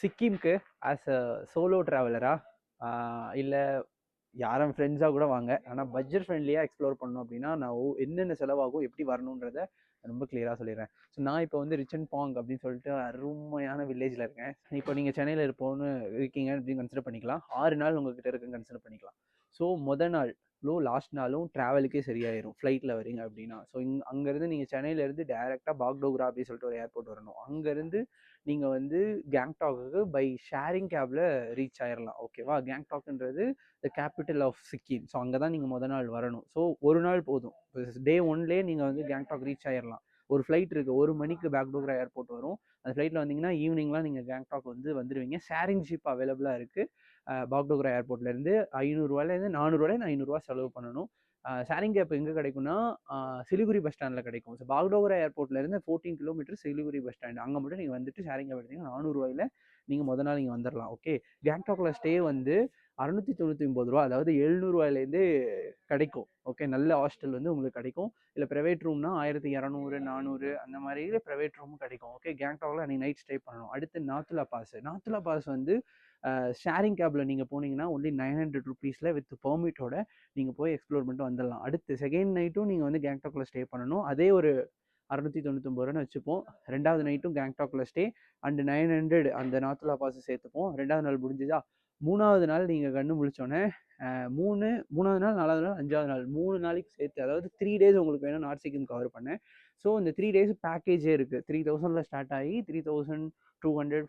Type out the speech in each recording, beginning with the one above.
சிக்கிம்க்கு as a solo ட்ராவலரா இல்லை யாரும் ஃப்ரெண்ட்ஸாக கூட வாங்க. ஆனால் பட்ஜெட் ஃப்ரெண்ட்லியாக எக்ஸ்ப்ளோர் பண்ணணும் அப்படின்னா நான் என்னென்ன செலவாகும் எப்படி வரணுன்றத ரொம்ப கிளியராக சொல்லிடுறேன். ஸோ நான் இப்போ வந்து ரிச் அண்ட் பாங் அப்படின்னு சொல்லிட்டு அருமையான வில்லேஜில் இருக்கேன். இப்போ நீங்கள் சென்னையில் இருப்போன்னு இருக்கீங்க அப்படின்னு கன்சிடர் பண்ணிக்கலாம். 6 நாள் உங்ககிட்ட இருக்குன்னு கன்சிடர் பண்ணிக்கலாம். ஸோ நாள் லாஸ்ட் நாளும் ட்ராவலுக்கே சரியாயிரும் ஃப்ளைட்டில் வரீங்க அப்படின்னா. ஸோ அங்கேருந்து நீங்கள் சென்னையிலேருந்து டேரெக்டாக பாக்டோக்ரா அப்படின்னு சொல்லிட்டு ஒரு ஏர்போர்ட் வரணும். அங்கேருந்து நீங்கள் வந்து கேங்டாக்கு பை ஷேரிங் கேபில் ரீச் ஆயிடலாம். ஓகேவா? கேங்டாக்ன்றது the capital of Sikkim. So அங்கே தான் நீங்கள் நாள் வரணும். ஸோ ஒரு நாள் போதும். டே 1லேயே நீங்கள் வந்து கேங்டாக் ரீச் ஆயிடலாம். ஒரு ஃப்ளைட் இருக்குது, 1 மணிக்கு பாக்டோக்ரா ஏர்போர்ட் வரும். அந்த ஃப்ளைட்டில் வந்தீங்கன்னா ஈவினிங்லாம் நீங்கள் கேங்டாக் வந்துடுவீங்க. ஷேரிங் ஷிப் அவைலபிளாக இருக்குது. பாக்டோக்ரா ஏர்போர்ட்லேருந்து ₹500லேருந்து ₹400 ₹500 செலவு பண்ணணும். ஷேரிங் கேப் எங்கே கிடைக்கும்னா சிலிகுரி பஸ் ஸ்டாண்டில் கிடைக்கும். ஸோ பாக்டோக்ரா ஏர்போர்ட்லேருந்து 14 கிலோமீட்டர் சிலிகுரி பஸ் ஸ்டாண்ட். அங்கே மட்டும் நீங்கள் வந்துட்டு ஷேரிங் கேப் எடுத்தீங்கன்னா ₹400 நீங்கள் நாள் நீங்கள் வந்துடலாம். ஓகே. கேங்டாக்ல ஸ்டே வந்து ₹699, அதாவது ₹700 கிடைக்கும். ஓகே. நல்ல ஹாஸ்டல் வந்து உங்களுக்கு கிடைக்கும். இல்லை ப்ரைவேட் ரூம்னா 1200 400 அந்த மாதிரி ப்ரைவேட் ரூமும் கிடைக்கும். ஓகே. கேங்டாக்ல அன்றைக்கி நைட் ஸ்டே பண்ணணும். அடுத்து நாத்துலா பாஸ் வந்து ஷேரிங் கேபில் நீங்கள் போனீங்கன்னா ஒன்லி ₹900 வித் பெர்மிட்டோட நீங்கள் போய் எக்ஸ்ப்ளோர் பண்ணிட்டு வந்துடலாம். அடுத்து செகண்ட் நைட்டும் நீங்கள் வந்து கேங்டாக்ல ஸ்டே பண்ணணும். அதே ஒரு ₹699 வச்சுப்போம். 2வது நைட்டும் கேங்டாக்ல ஸ்டே அண்ட் 900 அந்த நாத்துலா பாஸ் சேர்த்துப்போம். 2வது நாள் முடிஞ்சுதா? 3வது நாள் நீங்கள் கண்ணு முழிச்சோன்னே 3வது நாள் 4வது நாள் 5வது நாள் 3 நாளைக்கு சேர்த்து, அதாவது 3 டேஸ் உங்களுக்கு வேணும் நார்த் சிக்கிம் கவர் பண்ண. ஸோ இந்த 3 டேஸ் பேக்கேஜே இருக்குது. 3000ல் ஸ்டார்ட் ஆகி 3200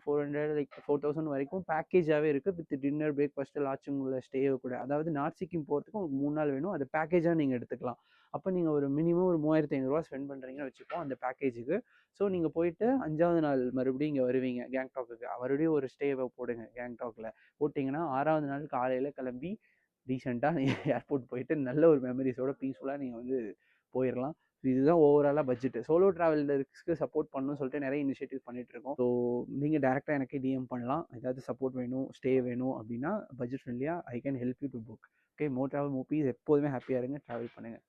400 லைக் 4000 வரைக்கும் பேக்கேஜாகவே இருக்குது. வித் டின்னர் பிரேக்ஃபாஸ்ட்டு லாட்சிங் உள்ள ஸ்டே கூட. அதாவது நார்த் சிக்கிம் போகிறதுக்கு உங்களுக்கு 3 நாள் வேணும். அது பேக்கேஜாக நீங்கள் எடுத்துக்கலாம். அப்போ நீங்கள் ஒரு மினிமம் ஒரு ₹3500 ஸ்பெண்ட் பண்ணுறீங்கன்னு வச்சுப்போம் அந்த பேக்கேஜுக்கு. ஸோ நீங்கள் போயிட்டு 5வது நாள் மறுபடியும் இங்கே வருவீங்க கேங்டாக்குக்கு. மறுபடியும் ஒரு ஸ்டேவை போடுங்க கேங்டாக்ல. போட்டிங்கன்னா 6வது நாள் காலையில் கிளம்பி டீசெண்டாக நீங்கள் ஏர்போர்ட் போயிட்டு நல்ல ஒரு மெமரிஸோட பீஸ்ஃபுல்லாக நீங்கள் வந்து போயிடலாம். இதுதான் ஓவராலாக பட்ஜெட். சோலோ ட்ராவலர்ஸ்க்கு சப்போர்ட் பண்ணணும்னு சொல்லிட்டு நிறைய இனிஷியேட்டிவ் பண்ணிட்டு இருக்கோம். ஸோ நீங்கள் டேரெக்டாக எனக்கு டிஎம் பண்ணலாம். ஏதாவது சப்போர்ட் வேணும், ஸ்டே வேணும் அப்படின்னா பட்ஜெட் ஃப்ரெண்ட்லியாக I can help you to book. Okay. More travel movies எப்போதுமே ஹாப்பியாக இருங்க, ட்ராவல் பண்ணுங்கள்.